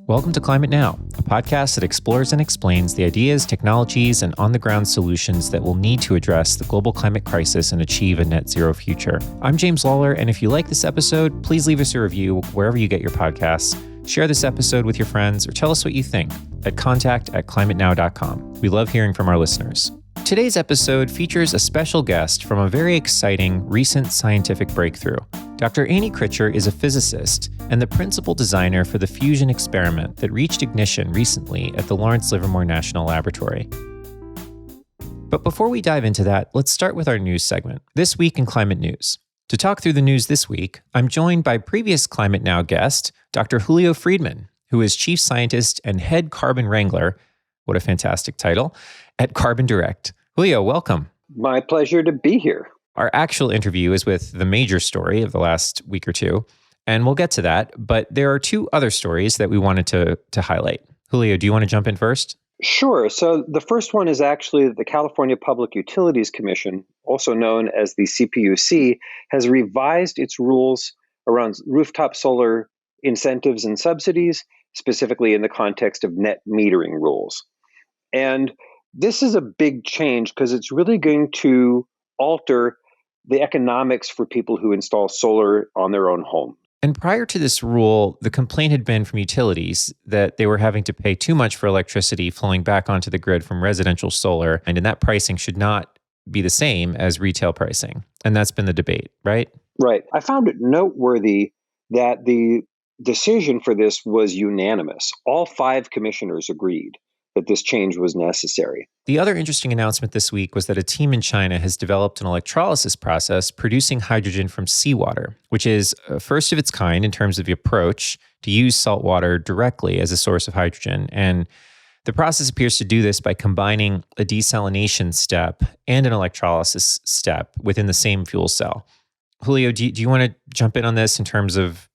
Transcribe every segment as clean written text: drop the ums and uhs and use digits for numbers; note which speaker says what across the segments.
Speaker 1: Welcome to Climate Now, a podcast that explores and explains the ideas, technologies, and on-the-ground solutions that we'll need to address the global climate crisis and achieve a net zero future. I'm James Lawler, and if you like this episode, please leave us a review wherever you get your podcasts. Share this episode with your friends or tell us what you think at contact@climatenow.com. We love hearing from our listeners. Today's episode features a special guest from a very exciting recent scientific breakthrough. Dr. Kritcher is a physicist and the principal designer for the fusion experiment that reached ignition recently at the Lawrence Livermore National Laboratory. But before we dive into that, let's start with our news segment, This Week in Climate News. To talk through the news this week, I'm joined by previous Climate Now guest, Dr. Julio Friedman, who is chief scientist and head carbon wrangler, what a fantastic title, at Carbon Direct. Julio, welcome.
Speaker 2: My pleasure to be here.
Speaker 1: Our actual interview is with the major story of the last week or two, and we'll get to that. But there are two other stories that we wanted to highlight. Julio, do you want to jump in first?
Speaker 2: Sure. So the first one is actually the California Public Utilities Commission, also known as the CPUC, has revised its rules around rooftop solar incentives and subsidies, specifically in the context of net metering rules. And this is a big change because it's really going to alter the economics for people who install solar on their own home.
Speaker 1: And prior to this rule, the complaint had been from utilities that they were having to pay too much for electricity flowing back onto the grid from residential solar, and that pricing should not be the same as retail pricing. And that's been the debate, right?
Speaker 2: Right. I found it noteworthy that the decision for this was unanimous. All 5 commissioners agreed that this change was necessary.
Speaker 1: The other interesting announcement this week was that a team in China has developed an electrolysis process producing hydrogen from seawater, which is first of its kind in terms of the approach to use salt water directly as a source of hydrogen. And the process appears to do this by combining a desalination step and an electrolysis step within the same fuel cell. Julio, do you want to jump in on this in terms of,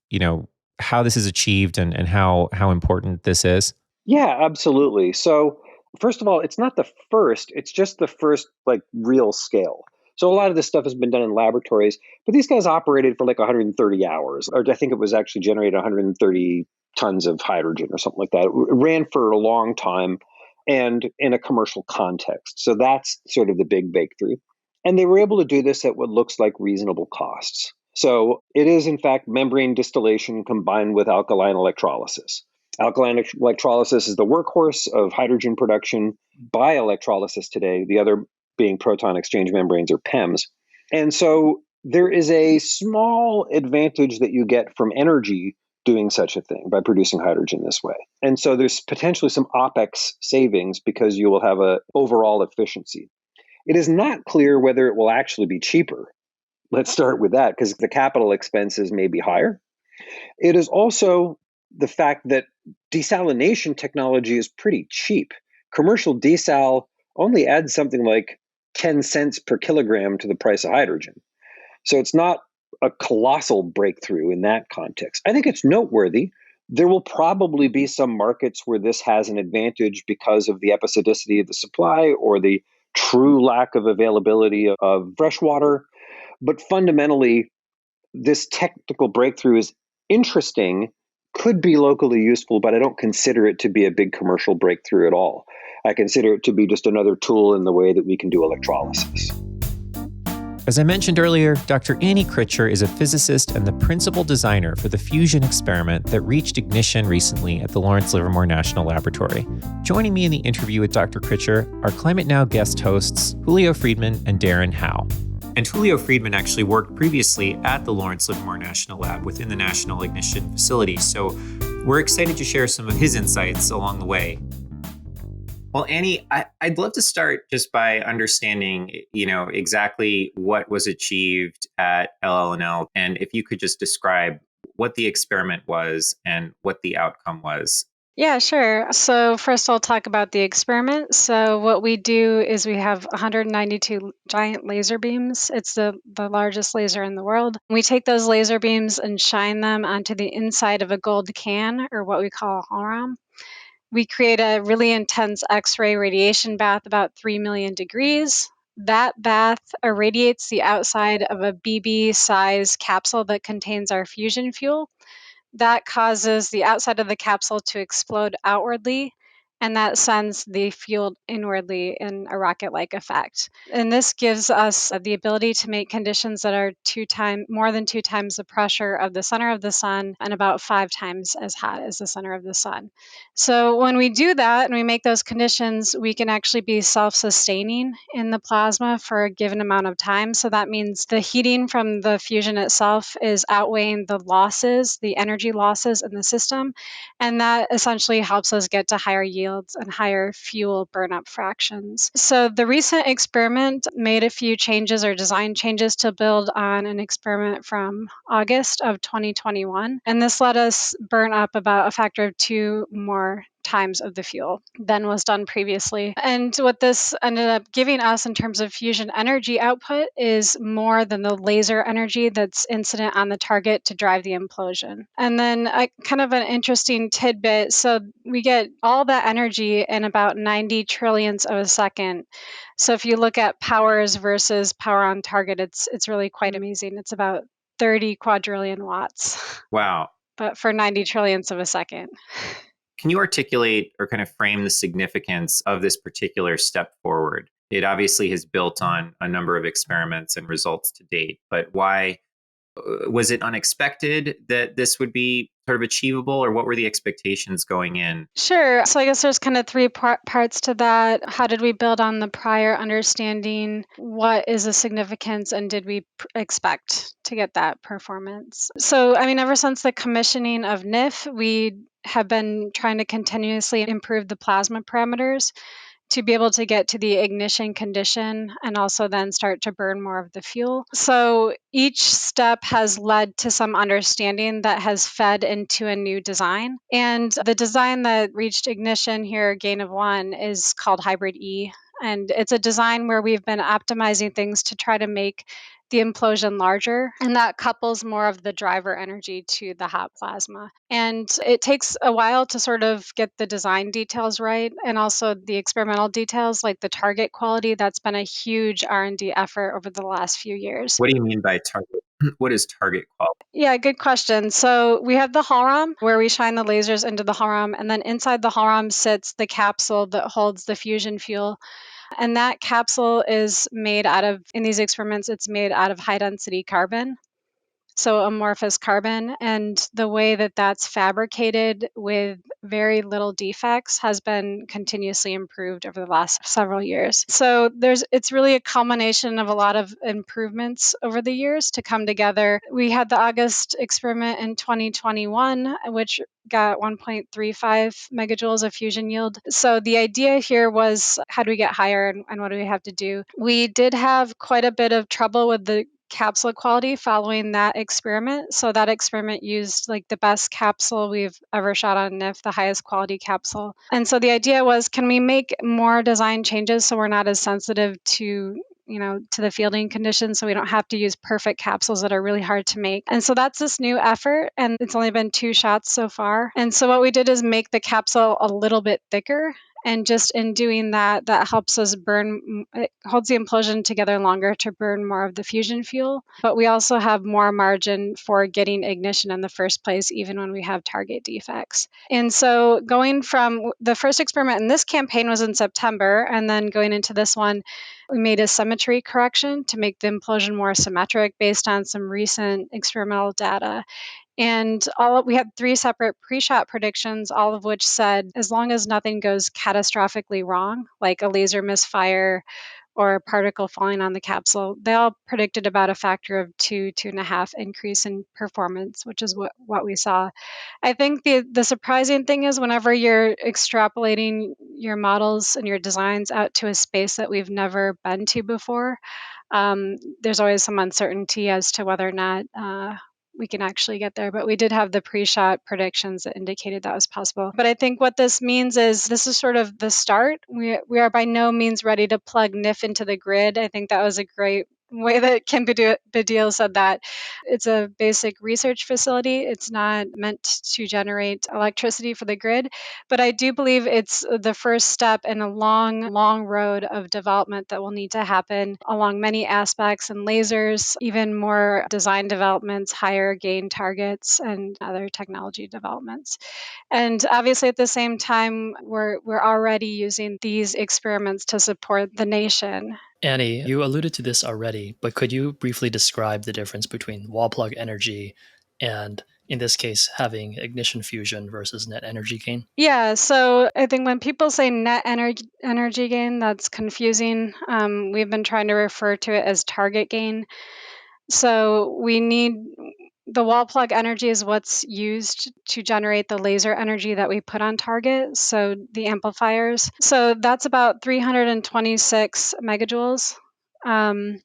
Speaker 1: how this is achieved and how important this is?
Speaker 2: Yeah, absolutely. So first of all, it's not the first, it's just the first real scale. So a lot of this stuff has been done in laboratories, but these guys operated for 130 hours, or I think it was actually generated 130 tons of hydrogen or something like that. It ran for a long time and in a commercial context. So that's sort of the big breakthrough. And they were able to do this at what looks like reasonable costs. So it is, in fact, membrane distillation combined with alkaline electrolysis. Alkaline electrolysis is the workhorse of hydrogen production by electrolysis today, the other being proton exchange membranes or PEMs. And so there is a small advantage that you get from energy doing such a thing by producing hydrogen this way. And so there's potentially some OPEX savings because you will have an overall efficiency. It is not clear whether it will actually be cheaper. Let's start with that because the capital expenses may be higher. It is also the fact that desalination technology is pretty cheap. Commercial desal only adds something like 10 cents per kilogram to the price of hydrogen. So it's not a colossal breakthrough in that context. I think it's noteworthy. There will probably be some markets where this has an advantage because of the episodicity of the supply or the true lack of availability of fresh water. But fundamentally, this technical breakthrough is interesting, could be locally useful, but I don't consider it to be a big commercial breakthrough at all. I consider it to be just another tool in the way that we can do electrolysis.
Speaker 1: As I mentioned earlier, Dr. Kritcher is a physicist and the principal designer for the fusion experiment that reached ignition recently at the Lawrence Livermore National Laboratory. Joining me in the interview with Dr. Kritcher are Climate Now guest hosts Julio Friedman and Darren Howe. And Julio Friedman actually worked previously at the Lawrence Livermore National Lab within the National Ignition facility. So we're excited to share some of his insights along the way. Well, Annie, I'd love to start just by understanding, exactly what was achieved at LLNL. And if you could just describe what the experiment was and what the outcome was.
Speaker 3: Yeah, sure. So first I'll talk about the experiment. So what we do is we have 192 giant laser beams. It's the largest laser in the world. We take those laser beams and shine them onto the inside of a gold can, or what we call a holram. We create a really intense X-ray radiation bath about 3 million degrees. That bath irradiates the outside of a BB size capsule that contains our fusion fuel. that causes the outside of the capsule to explode outwardly, and that sends the fuel inwardly in a rocket-like effect. And this gives us the ability to make conditions that are more than 2 times the pressure of the center of the sun and about 5 times as hot as the center of the sun. So when we do that and we make those conditions, we can actually be self-sustaining in the plasma for a given amount of time. So that means the heating from the fusion itself is outweighing the losses, the energy losses in the system, and that essentially helps us get to higher yields and higher fuel burnup fractions. So the recent experiment made a few changes or design changes to build on an experiment from August of 2021. And this let us burn up about a factor of 2 more times of the fuel than was done previously. And what this ended up giving us in terms of fusion energy output is more than the laser energy that's incident on the target to drive the implosion. And then kind of an interesting tidbit. So we get all that energy in about 90 trillionths of a second. So if you look at powers versus power on target, it's really quite amazing. It's about 30 quadrillion watts.
Speaker 1: Wow.
Speaker 3: But for 90 trillionths of a second.
Speaker 1: Can you articulate or kind of frame the significance of this particular step forward? It obviously has built on a number of experiments and results to date, but why was it unexpected that this would be sort of achievable, or what were the expectations going in?
Speaker 3: Sure. So I guess there's kind of three parts to that. How did we build on the prior understanding? What is the significance, and did we expect to get that performance? So, I mean, ever since the commissioning of NIF, we have been trying to continuously improve the plasma parameters to be able to get to the ignition condition and also then start to burn more of the fuel. So each step has led to some understanding that has fed into a new design. And the design that reached ignition here, gain of 1, is called Hybrid E. And it's a design where we've been optimizing things to try to make the implosion larger, and that couples more of the driver energy to the hot plasma. And it takes a while to sort of get the design details right, and also the experimental details like the target quality. That's been a huge R&D effort over the last few years.
Speaker 1: What do you mean by target? What is target quality?
Speaker 3: Yeah, good question. So we have the hull where we shine the lasers into the hull, and then inside the hull sits the capsule that holds the fusion fuel. And that capsule is made out of, in these experiments, it's made out of high density carbon. So amorphous carbon, and the way that that's fabricated with very little defects has been continuously improved over the last several years. So it's really a culmination of a lot of improvements over the years to come together. We had the August experiment in 2021, which got 1.35 megajoules of fusion yield. So the idea here was, how do we get higher, and what do we have to do? We did have quite a bit of trouble with the capsule quality following that experiment. So that experiment used like the best capsule we've ever shot on NIF, the highest quality capsule. And so the idea was, can we make more design changes so we're not as sensitive to the fielding conditions, so we don't have to use perfect capsules that are really hard to make. And so that's this new effort, and it's only been 2 shots so far. And so what we did is make the capsule a little bit thicker. And just in doing that, that helps us burn, it holds the implosion together longer to burn more of the fusion fuel. But we also have more margin for getting ignition in the first place, even when we have target defects. And so going from the first experiment in this campaign was in September, and then going into this one, we made a symmetry correction to make the implosion more symmetric based on some recent experimental data. And we had 3 separate pre-shot predictions, all of which said, as long as nothing goes catastrophically wrong, like a laser misfire or a particle falling on the capsule, they all predicted about a factor of 2.5 increase in performance, which is what we saw. I think the surprising thing is, whenever you're extrapolating your models and your designs out to a space that we've never been to before, there's always some uncertainty as to whether or not we can actually get there. But we did have the pre-shot predictions that indicated that was possible. But I think what this means is, this is sort of the start. We are by no means ready to plug NIF into the grid. I think that was a great way that Kim Badil said that, it's a basic research facility. It's not meant to generate electricity for the grid, but I do believe it's the first step in a long, long road of development that will need to happen along many aspects and lasers, even more design developments, higher gain targets, and other technology developments. And obviously, at the same time, we're already using these experiments to support the nation.
Speaker 4: Annie, you alluded to this already, but could you briefly describe the difference between wall plug energy and, in this case, having ignition fusion versus net energy gain?
Speaker 3: Yeah, so I think when people say net energy gain, that's confusing. We've been trying to refer to it as target gain. So we need the wall plug energy is what's used to generate the laser energy that we put on target, so the amplifiers. So that's about 326 megajoules. And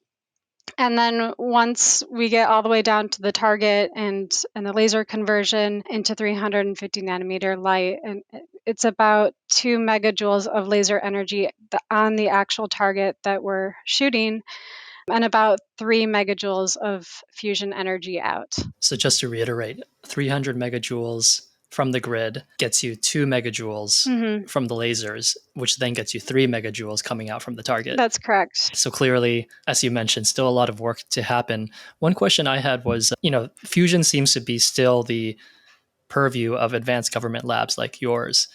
Speaker 3: then once we get all the way down to the target and the laser conversion into 350 nanometer light, and it's about 2 megajoules of laser energy on the actual target that we're shooting, and about 3 megajoules of fusion energy out.
Speaker 4: So just to reiterate, 300 megajoules from the grid gets you 2 megajoules from the lasers, which then gets you 3 megajoules coming out from the target.
Speaker 3: That's correct.
Speaker 4: So clearly, as you mentioned, still a lot of work to happen. One question I had was, fusion seems to be still the purview of advanced government labs like yours.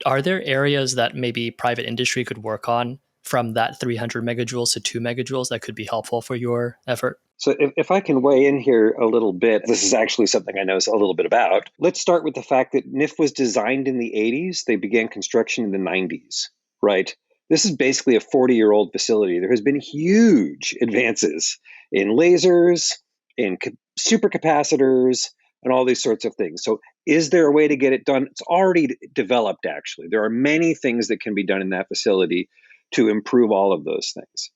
Speaker 4: Are there areas that maybe private industry could work on from that 300 megajoules to 2 megajoules that could be helpful for your effort?
Speaker 2: So if I can weigh in here a little bit, this is actually something I know a little bit about. Let's start with the fact that NIF was designed in the 80s. They began construction in the 90s, right? This is basically a 40-year-old facility. There has been huge advances in lasers, in supercapacitors, and all these sorts of things. So is there a way to get it done? It's already developed, actually. There are many things that can be done in that facility to improve all of those things.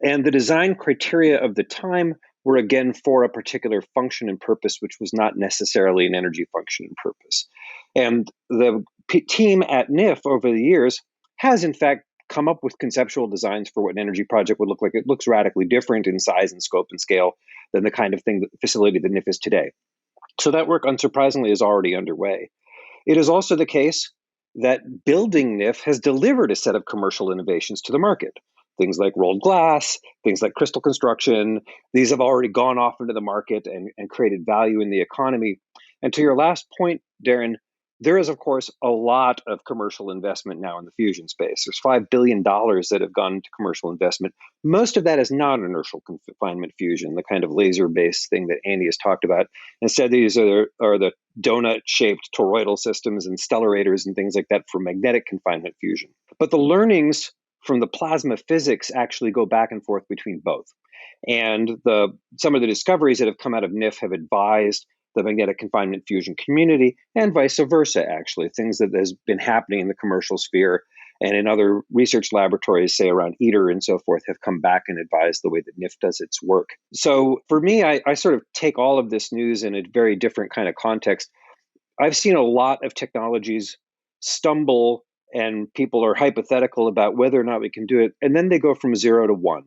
Speaker 2: And the design criteria of the time were, again, for a particular function and purpose, which was not necessarily an energy function and purpose. And the team at NIF over the years has, in fact, come up with conceptual designs for what an energy project would look like. It looks radically different in size and scope and scale than the kind of facility that NIF is today. So that work, unsurprisingly, is already underway. It is also the case that building NIF has delivered a set of commercial innovations to the market. Things like rolled glass, things like crystal construction, these have already gone off into the market and created value in the economy. And to your last point, Darren, there is, of course, a lot of commercial investment now in the fusion space. There's $5 billion that have gone to commercial investment. Most of that is non-inertial confinement fusion, the kind of laser-based thing that Andy has talked about. Instead, these are the donut-shaped toroidal systems and stellarators and things like that for magnetic confinement fusion. But the learnings from the plasma physics actually go back and forth between both. And some of the discoveries that have come out of NIF have advised the magnetic confinement fusion community, and vice versa, actually. Things that has been happening in the commercial sphere and in other research laboratories, say around ITER and so forth, have come back and advised the way that NIF does its work. So for me, I sort of take all of this news in a very different kind of context. I've seen a lot of technologies stumble and people are hypothetical about whether or not we can do it. And then they go from 0 to 1.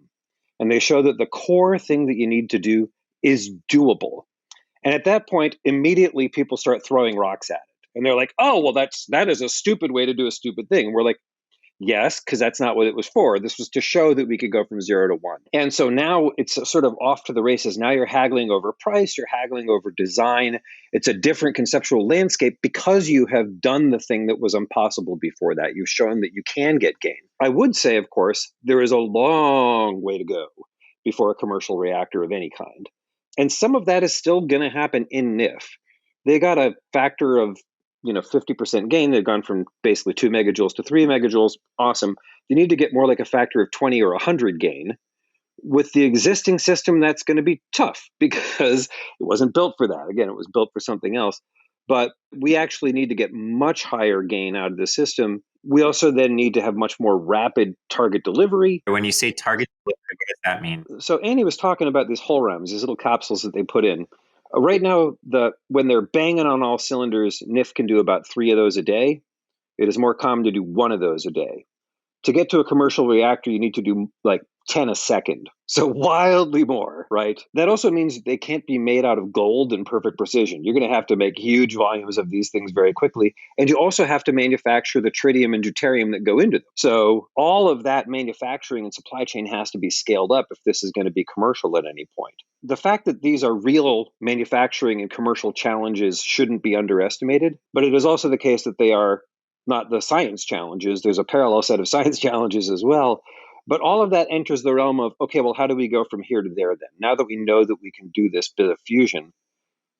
Speaker 2: And they show that the core thing that you need to do is doable. And at that point, immediately people start throwing rocks at it. And they're like, oh, well, that is a stupid way to do a stupid thing. And we're like, yes, because that's not what it was for. This was to show that we could go from 0 to 1. And so now it's sort of off to the races. Now you're haggling over price, you're haggling over design. It's a different conceptual landscape because you have done the thing that was impossible before that. You've shown that you can get gain. I would say, of course, there is a long way to go before a commercial reactor of any kind. And some of that is still going to happen in NIF. They got a factor of 50% gain. They've gone from basically 2 megajoules to 3 megajoules. Awesome. You need to get more like a factor of 20 or 100 gain. With the existing system, that's going to be tough because it wasn't built for that. Again, it was built for something else. But we actually need to get much higher gain out of the system. We also then need to have much more rapid target delivery.
Speaker 1: When you say target delivery, what does that mean?
Speaker 2: So Andy was talking about these holograms, these little capsules that they put in. Right now, when they're banging on all cylinders, NIF can do about 3 of those a day. It is more common to do 1 of those a day. To get to a commercial reactor, you need to do like 10 a second. So wildly more, right? That also means they can't be made out of gold and perfect precision. You're going to have to make huge volumes of these things very quickly. And you also have to manufacture the tritium and deuterium that go into them. So all of that manufacturing and supply chain has to be scaled up if this is going to be commercial at any point. The fact that these are real manufacturing and commercial challenges shouldn't be underestimated, but it is also the case that they are not the science challenges. There's a parallel set of science challenges as well. But all of that enters the realm of, okay, well, how do we go from here to there then? Now that we know that we can do this bit of fusion,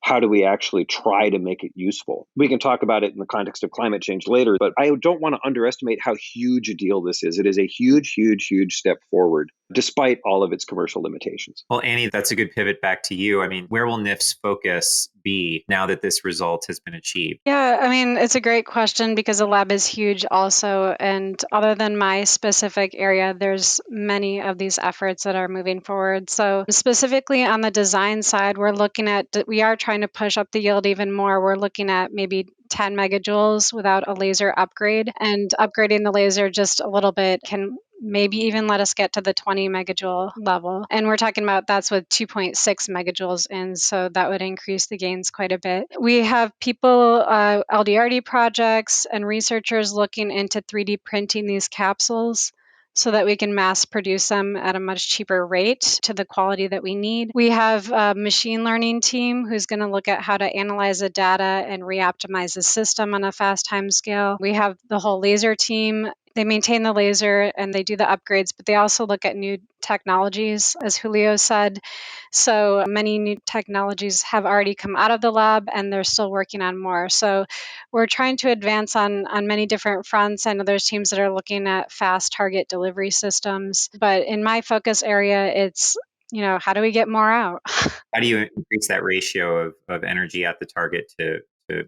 Speaker 2: how do we actually try to make it useful? We can talk about it in the context of climate change later, but I don't want to underestimate how huge a deal this is. It is a huge, huge, huge step forward, despite all of its commercial limitations.
Speaker 1: Well, Annie, that's a good pivot back to you. I mean, where will NIF's focus be now that this result has been achieved?
Speaker 3: Yeah, I mean, it's a great question because the lab is huge also. And other than my specific area, there's many of these efforts that are moving forward. So specifically on the design side, we are trying to push up the yield even more. We're looking at maybe 10 megajoules without a laser upgrade, and upgrading the laser just a little bit can maybe even let us get to the 20 megajoule level. And we're talking about that's with 2.6 megajoules in, so that would increase the gains quite a bit. We have people, LDRD projects and researchers looking into 3D printing these capsules so that we can mass produce them at a much cheaper rate to the quality that we need. We have a machine learning team who's going to look at how to analyze the data and reoptimize the system on a fast time scale. We have the whole laser team. They maintain the laser and they do the upgrades, but they also look at new technologies, as Julio said. So many new technologies have already come out of the lab and they're still working on more. So we're trying to advance on many different fronts. I know there's teams that are looking at fast target delivery systems, but in my focus area, it's, how do we get more out?
Speaker 1: How do you increase that ratio of energy at the target to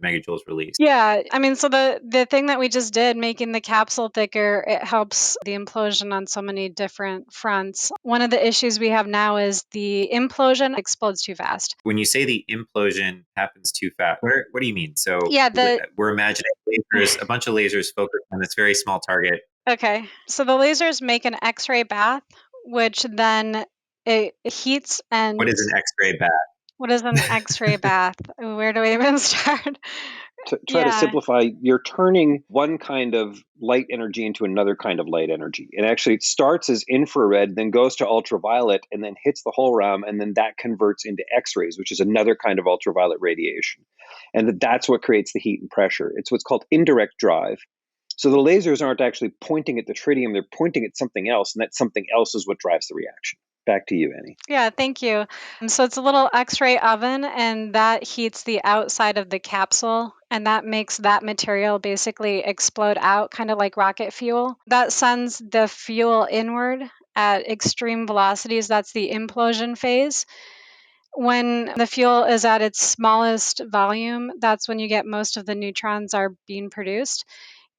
Speaker 1: megajoules released?
Speaker 3: Yeah, I mean, so the thing that we just did, making the capsule thicker, it helps the implosion on so many different fronts. One of the issues we have now is the implosion explodes too fast.
Speaker 1: When you say the implosion happens too fast, what do you mean? So
Speaker 3: Yeah,
Speaker 1: we're imagining lasers, a bunch of lasers focused on this very small target.
Speaker 3: Okay, so the lasers make an X-ray bath, which then it heats and...
Speaker 1: What is an X-ray bath?
Speaker 3: What is an X-ray bath? Where do we even start?
Speaker 2: To try to simplify, you're turning one kind of light energy into another kind of light energy. And actually, it starts as infrared, then goes to ultraviolet, and then hits the whole realm, and then that converts into X-rays, which is another kind of ultraviolet radiation. And that's what creates the heat and pressure. It's what's called indirect drive. So the lasers aren't actually pointing at the tritium, they're pointing at something else, and that something else is what drives the reaction. Back to you, Annie.
Speaker 3: Yeah, thank you. So it's a little X-ray oven, and that heats the outside of the capsule, and that makes that material basically explode out, kind of like rocket fuel. That sends the fuel inward at extreme velocities. That's the implosion phase. When the fuel is at its smallest volume, that's when you get most of the neutrons are being produced.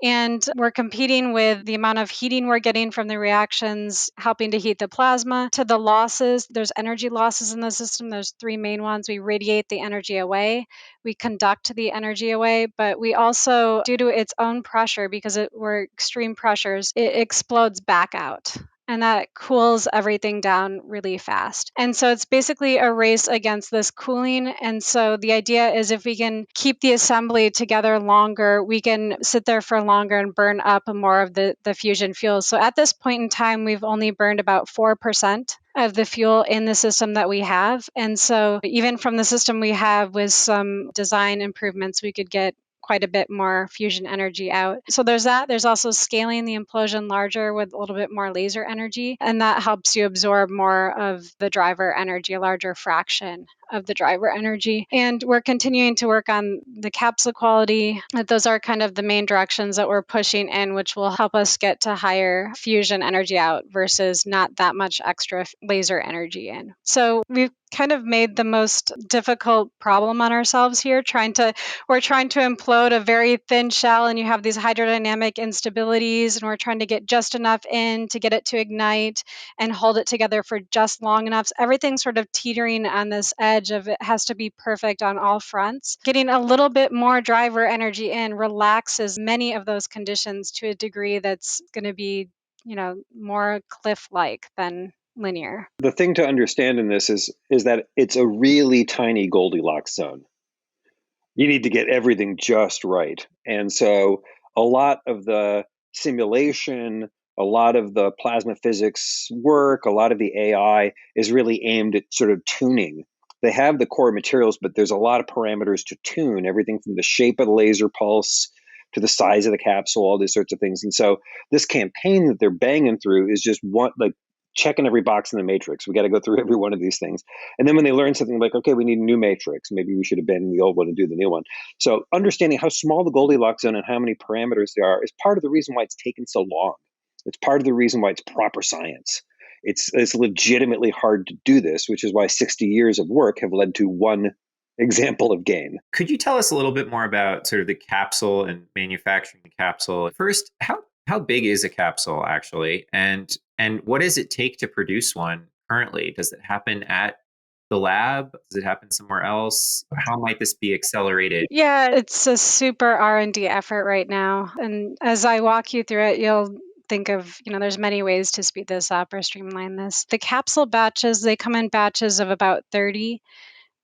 Speaker 3: And we're competing with the amount of heating we're getting from the reactions, helping to heat the plasma, to the losses. There's energy losses in the system. There's three main ones. We radiate the energy away, we conduct the energy away, but we also, due to its own pressure, because we're extreme pressures, it explodes back out. And that cools everything down really fast. And so it's basically a race against this cooling. And so the idea is if we can keep the assembly together longer, we can sit there for longer and burn up more of the fusion fuel. So at this point in time, we've only burned about 4% of the fuel in the system that we have. And so even from the system we have with some design improvements, we could get quite a bit more fusion energy out. So there's that. There's also scaling the implosion larger with a little bit more laser energy, and that helps you absorb more of the driver energy, a larger fraction of the driver energy. And we're continuing to work on the capsule quality. Those are kind of the main directions that we're pushing in, which will help us get to higher fusion energy out versus not that much extra laser energy in. So we've kind of made the most difficult problem on ourselves here. We're trying to implode a very thin shell, and you have these hydrodynamic instabilities, and we're trying to get just enough in to get it to ignite and hold it together for just long enough. So everything's sort of teetering on this edge of it has to be perfect on all fronts. Getting a little bit more driver energy in relaxes many of those conditions to a degree that's going to be more cliff-like than linear.
Speaker 2: The thing to understand in this is that it's a really tiny Goldilocks zone. You need to get everything just right. And so a lot of the simulation, a lot of the plasma physics work, a lot of the AI is really aimed at sort of tuning. They have the core materials, but there's a lot of parameters to tune, everything from the shape of the laser pulse to the size of the capsule, all these sorts of things. And so this campaign that they're banging through is just one, like checking every box in the matrix. We got to go through every one of these things. And then when they learn something like, okay, we need a new matrix, maybe we should abandon the old one and do the new one. So understanding how small the Goldilocks zone and how many parameters there are is part of the reason why it's taken so long. It's part of the reason why it's proper science. It's legitimately hard to do this, which is why 60 years of work have led to one example of gain.
Speaker 1: Could you tell us a little bit more about sort of the capsule and manufacturing the capsule? First, how big is a capsule actually? And what does it take to produce one currently? Does it happen at the lab? Does it happen somewhere else? How might this be accelerated?
Speaker 3: Yeah, it's a super R&D effort right now. And as I walk you through it, you'll think of, there's many ways to speed this up or streamline this. The capsule batches, they come in batches of about 30.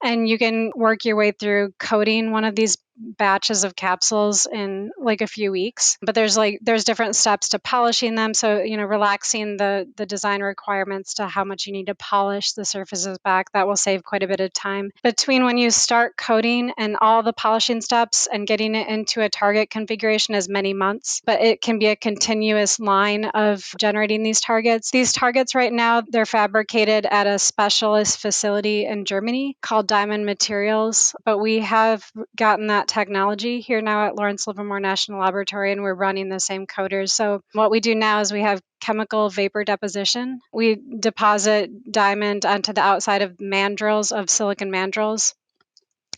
Speaker 3: And you can work your way through coating one of these batches of capsules in like a few weeks. But there's different steps to polishing them. So, relaxing the design requirements to how much you need to polish the surfaces back, that will save quite a bit of time. Between when you start coating and all the polishing steps and getting it into a target configuration is many months, but it can be a continuous line of generating these targets. These targets right now, they're fabricated at a specialist facility in Germany called Diamond Materials, but we have gotten that technology here now at Lawrence Livermore National Laboratory, and we're running the same coaters. So what we do now is we have chemical vapor deposition. We deposit diamond onto the outside of mandrels, of silicon mandrels.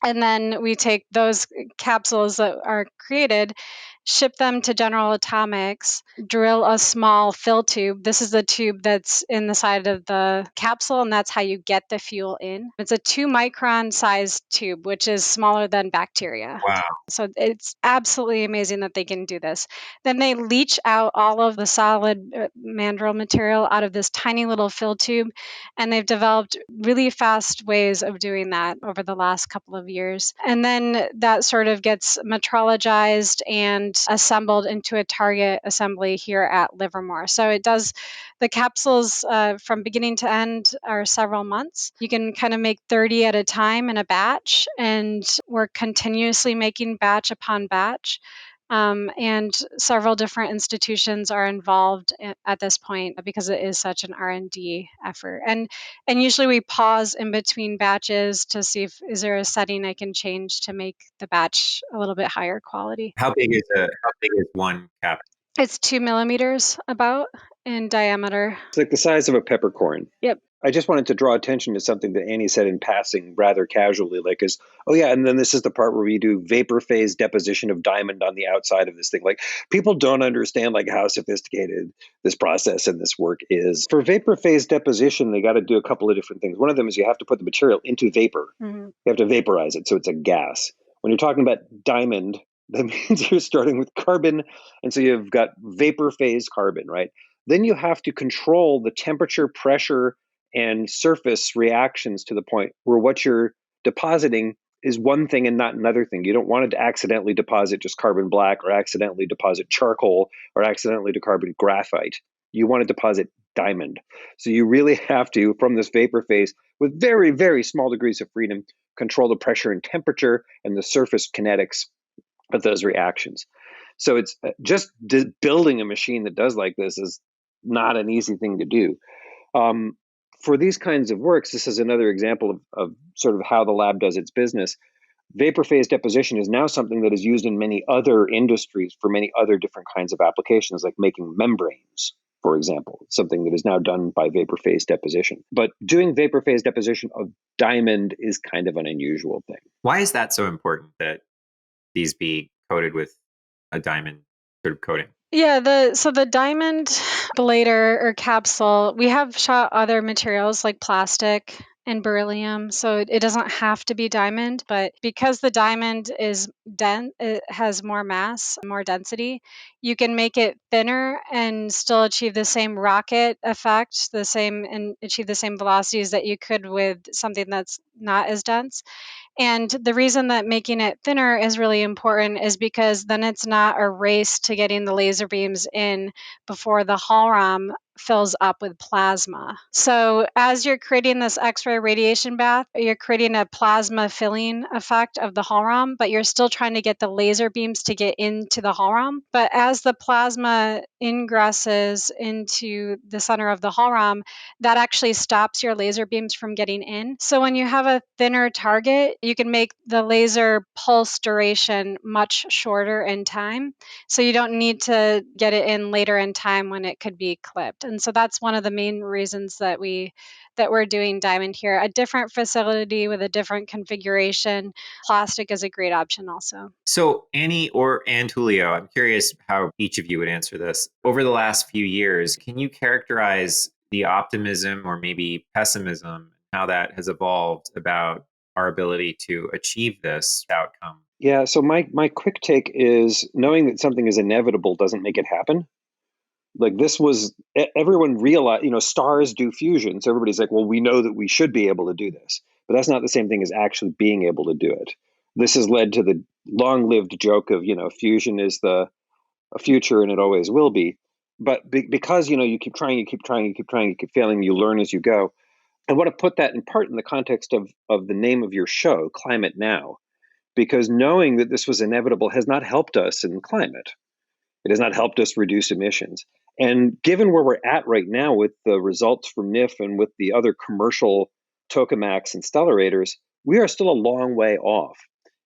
Speaker 3: And then we take those capsules that are created, ship them to General Atomics, drill a small fill tube. This is the tube that's in the side of the capsule, and that's how you get the fuel in. It's a 2-micron sized tube, which is smaller than bacteria.
Speaker 1: Wow.
Speaker 3: So it's absolutely amazing that they can do this. Then they leach out all of the solid mandrel material out of this tiny little fill tube, and they've developed really fast ways of doing that over the last couple of years. And then that sort of gets metrologized and assembled into a target assembly here at Livermore. So it does, the capsules from beginning to end are several months. You can kind of make 30 at a time in a batch, and we're continuously making batch upon batch. And several different institutions are involved at this point because it is such an R&D effort. And usually we pause in between batches to see if is there a setting I can change to make the batch a little bit higher quality.
Speaker 1: How big is one cap?
Speaker 3: It's 2 millimeters about in diameter.
Speaker 2: It's like the size of a peppercorn.
Speaker 3: Yep.
Speaker 2: I just wanted to draw attention to something that Annie said in passing rather casually, like oh yeah, and then this is the part where we do vapor phase deposition of diamond on the outside of this thing. Like people don't understand like how sophisticated this process and this work is. For vapor phase deposition, they got to do a couple of different things. One of them is you have to put the material into vapor. Mm-hmm. You have to vaporize it so it's a gas. When you're talking about diamond, that means you're starting with carbon, and so you've got vapor phase carbon, right? Then you have to control the temperature, pressure, and surface reactions to the point where what you're depositing is one thing and not another thing. You don't want to accidentally deposit just carbon black or accidentally deposit charcoal or accidentally deposit graphite. You want to deposit diamond. So you really have to, from this vapor phase, with very, very small degrees of freedom, control the pressure and temperature and the surface kinetics of those reactions. So it's just building a machine that does like this is not an easy thing to do. For these kinds of works, this is another example of sort of how the lab does its business. Vapor phase deposition is now something that is used in many other industries for many other different kinds of applications, like making membranes, for example. It's something that is now done by vapor phase deposition. But doing vapor phase deposition of diamond is kind of an unusual thing.
Speaker 1: Why is that so important that these be coated with a diamond sort of coating?
Speaker 3: Yeah, the diamond blader or capsule, we have shot other materials like plastic and beryllium. So it doesn't have to be diamond, but because the diamond is dense, it has more mass, more density, you can make it thinner and still achieve the same rocket effect, and achieve the same velocities that you could with something that's not as dense. And the reason that making it thinner is really important is because then it's not a race to getting the laser beams in before the Hall ROM fills up with plasma. So as you're creating this X-ray radiation bath, you're creating a plasma filling effect of the Hall ROM, but you're still trying to get the laser beams to get into the Hall ROM. But as the plasma ingresses into the center of the Hall ROM, that actually stops your laser beams from getting in. So when you have a thinner target, you can make the laser pulse duration much shorter in time. So you don't need to get it in later in time when it could be clipped. And so that's one of the main reasons that we're doing diamond here. A different facility with a different configuration. Plastic is a great option also.
Speaker 1: So Annie and Julio, I'm curious how each of you would answer this. Over the last few years, can you characterize the optimism or maybe pessimism, how that has evolved about our ability to achieve this outcome?
Speaker 2: Yeah, so my quick take is knowing that something is inevitable doesn't make it happen. Like this was, everyone realized, stars do fusion. So everybody's like, well, we know that we should be able to do this. But that's not the same thing as actually being able to do it. This has led to the long-lived joke of, fusion is a future and it always will be. But because, you keep trying, you keep trying, you keep trying, you keep failing, you learn as you go. I want to put that in part in the context of the name of your show, Climate Now, because knowing that this was inevitable has not helped us in climate. It has not helped us reduce emissions. And given where we're at right now with the results from NIF and with the other commercial tokamaks and stellarators, we are still a long way off.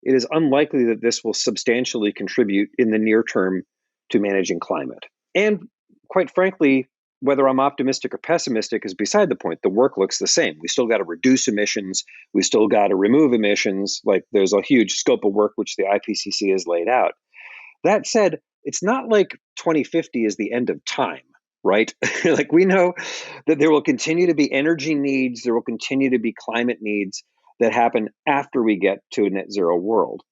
Speaker 2: It is unlikely that this will substantially contribute in the near term to managing climate. And quite frankly, whether I'm optimistic or pessimistic is beside the point. The work looks the same. We still got to reduce emissions. We still got to remove emissions. Like there's a huge scope of work which the IPCC has laid out. That said, it's not like 2050 is the end of time, right? Like we know that there will continue to be energy needs, there will continue to be climate needs that happen after we get to a net zero world.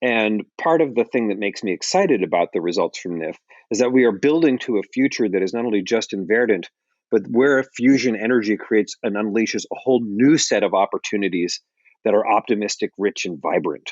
Speaker 2: And part of the thing that makes me excited about the results from NIF is that we are building to a future that is not only just and verdant, but where fusion energy creates and unleashes a whole new set of opportunities that are optimistic, rich, and vibrant.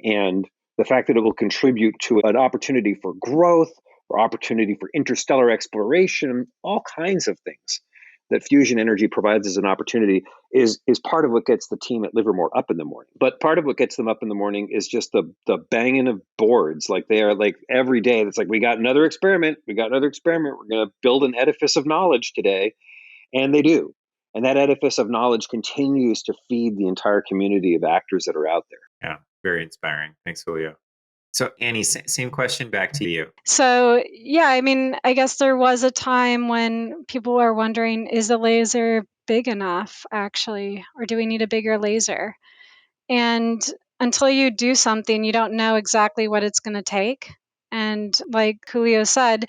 Speaker 2: And the fact that it will contribute to an opportunity for growth, or opportunity for interstellar exploration, all kinds of things that fusion energy provides as an opportunity is part of what gets the team at Livermore up in the morning. But part of what gets them up in the morning is just the banging of boards. Like they are like every day, it's like, we got another experiment. We're going to build an edifice of knowledge today. And they do. And that edifice of knowledge continues to feed the entire community of actors that are out there.
Speaker 1: Yeah, very inspiring. Thanks, Julio. So Annie, same question back to you.
Speaker 3: So yeah, I guess there was a time when people were wondering, is the laser big enough actually, or do we need a bigger laser? And until you do something, you don't know exactly what it's going to take. And like Julio said,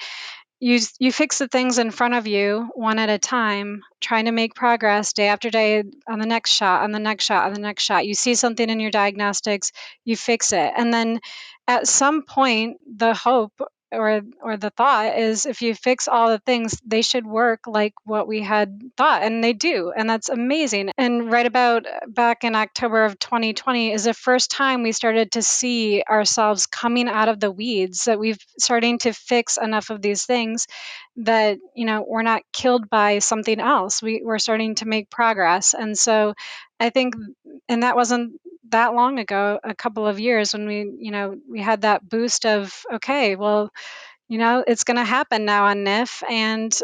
Speaker 3: you fix the things in front of you one at a time, trying to make progress day after day on the next shot, on the next shot, on the next shot. You see something in your diagnostics, you fix it. And then at some point, the hope or the thought is if you fix all the things, they should work like what we had thought, and they do, and that's amazing. And right about back in October of 2020 is the first time we started to see ourselves coming out of the weeds, that we've starting to fix enough of these things that we're not killed by something else. We're starting to make progress. And so I think, and that wasn't that long ago, a couple of years, when we had that boost of, okay, well, it's going to happen now on NIF. And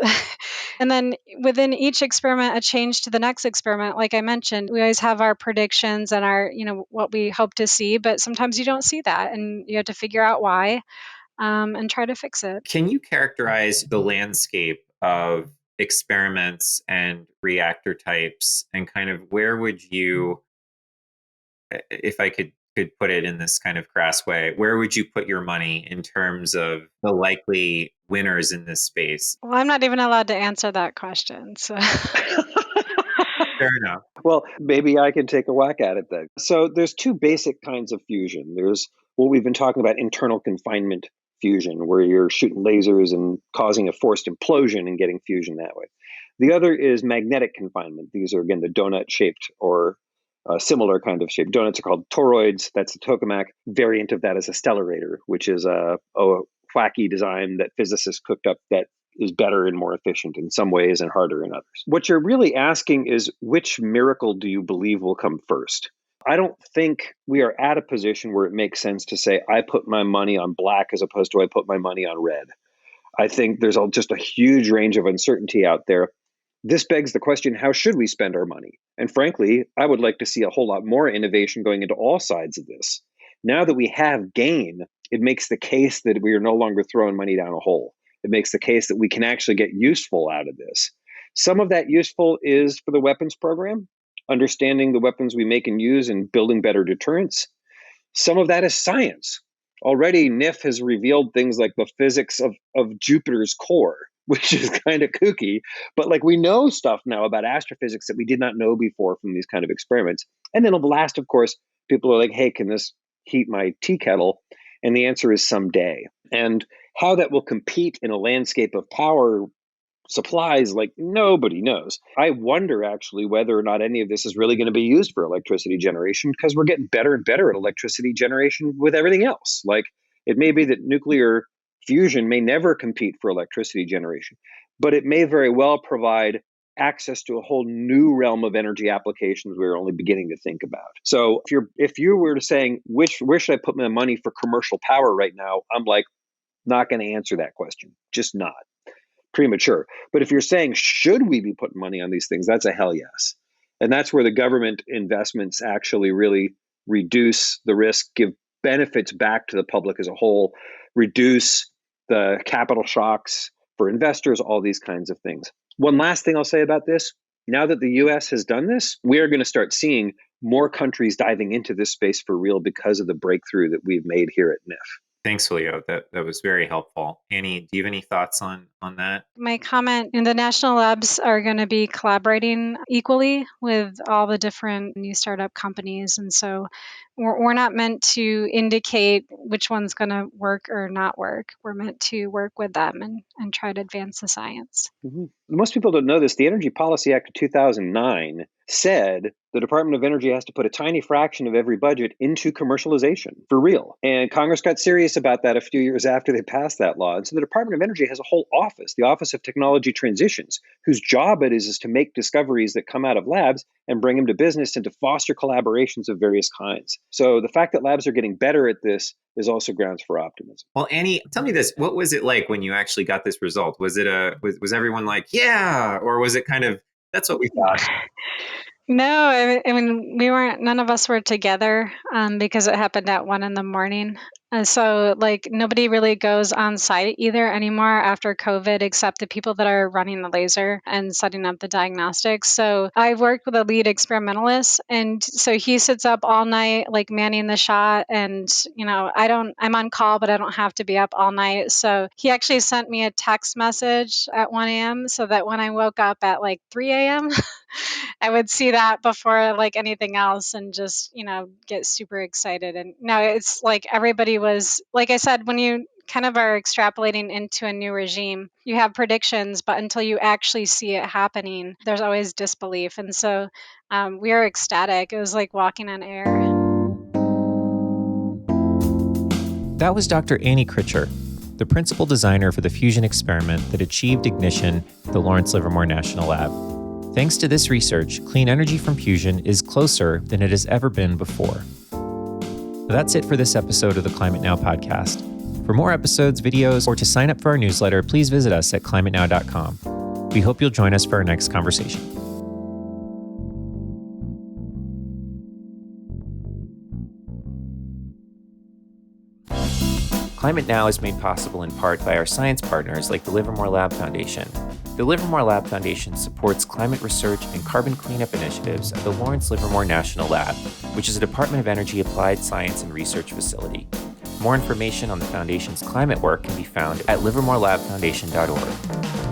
Speaker 3: and then within each experiment, a change to the next experiment. Like I mentioned, we always have our predictions and our, what we hope to see, but sometimes you don't see that, and you have to figure out why, and try to fix it.
Speaker 1: Can you characterize the landscape of experiments and reactor types, and kind of where would you, if I could put it in this kind of crass way, where would you put your money in terms of the likely winners in this space?
Speaker 3: Well, I'm not even allowed to answer that question. So
Speaker 1: Fair enough.
Speaker 2: Well, maybe I can take a whack at it then. So there's two basic kinds of fusion. There's what we've been talking about, internal confinement fusion, where you're shooting lasers and causing a forced implosion and getting fusion that way. The other is magnetic confinement. These are, again, the donut-shaped or similar kind of shape. Donuts are called toroids. That's the tokamak. Variant of that is a stellarator, which is a wacky design that physicists cooked up that is better and more efficient in some ways and harder in others. What you're really asking is, which miracle do you believe will come first? I don't think we are at a position where it makes sense to say, I put my money on black as opposed to I put my money on red. I think there's just a huge range of uncertainty out there. This begs the question, how should we spend our money? And frankly, I would like to see a whole lot more innovation going into all sides of this. Now that we have gain, it makes the case that we are no longer throwing money down a hole. It makes the case that we can actually get useful out of this. Some of that useful is for the weapons program, understanding the weapons we make and use and building better deterrence. Some of that is science. Already, NIF has revealed things like the physics of Jupiter's core, which is kind of kooky. But like, we know stuff now about astrophysics that we did not know before from these kind of experiments. And then the last, of course, people are like, hey, can this heat my tea kettle? And the answer is someday. And how that will compete in a landscape of power supplies, like, nobody knows. I wonder actually whether or not any of this is really going to be used for electricity generation, because we're getting better and better at electricity generation with everything else. Like, it may be that nuclear fusion may never compete for electricity generation, but it may very well provide access to a whole new realm of energy applications we're only beginning to think about. So if you were to saying, where should I put my money for commercial power right now? I'm like, not going to answer that question. Just not. Premature. But if you're saying, should we be putting money on these things? That's a hell yes. And that's where the government investments actually really reduce the risk, give benefits back to the public as a whole, reduce the capital shocks for investors, all these kinds of things. One last thing I'll say about this. Now that the US has done this, we are going to start seeing more countries diving into this space for real because of the breakthrough that we've made here at NIF.
Speaker 1: Thanks, Julio. That was very helpful. Annie, do you have any thoughts on that?
Speaker 3: My comment, in the national labs are going to be collaborating equally with all the different new startup companies. And so we're not meant to indicate which one's going to work or not work. We're meant to work with them and try to advance the science.
Speaker 2: Mm-hmm. Most people don't know this. The Energy Policy Act of 2009 said the Department of Energy has to put a tiny fraction of every budget into commercialization for real. And Congress got serious about that a few years after they passed that law. And so the Department of Energy has a whole office, the Office of Technology Transitions, whose job it is to make discoveries that come out of labs and bring them to business and to foster collaborations of various kinds. So the fact that labs are getting better at this is also grounds for optimism.
Speaker 1: Well, Annie, tell me this. What was it like when you actually got this result? Was it was everyone like, yeah, or was it kind of, that's what we thought?
Speaker 3: No, I mean, none of us were together because it happened at 1 a.m. So like nobody really goes on site either anymore after COVID, except the people that are running the laser and setting up the diagnostics. So I've worked with a lead experimentalist, and so he sits up all night, like manning the shot. And, I'm on call, but I don't have to be up all night. So he actually sent me a text message at 1 a.m. so that when I woke up at like 3 a.m., I would see that before like anything else and just, get super excited. And no, it's like everybody was, like I said, when you kind of are extrapolating into a new regime, you have predictions, but until you actually see it happening, there's always disbelief. And so we are ecstatic. It was like walking on air.
Speaker 1: That was Dr. Annie Kritcher, the principal designer for the fusion experiment that achieved ignition at the Lawrence Livermore National Lab. Thanks to this research, clean energy from fusion is closer than it has ever been before. That's it for this episode of the Climate Now podcast. For more episodes, videos, or to sign up for our newsletter, please visit us at climatenow.com. We hope you'll join us for our next conversation. Climate Now is made possible in part by our science partners like the Livermore Lab Foundation. The Livermore Lab Foundation supports climate research and carbon cleanup initiatives at the Lawrence Livermore National Lab, which is a Department of Energy applied science and research facility. More information on the Foundation's climate work can be found at livermorelabfoundation.org.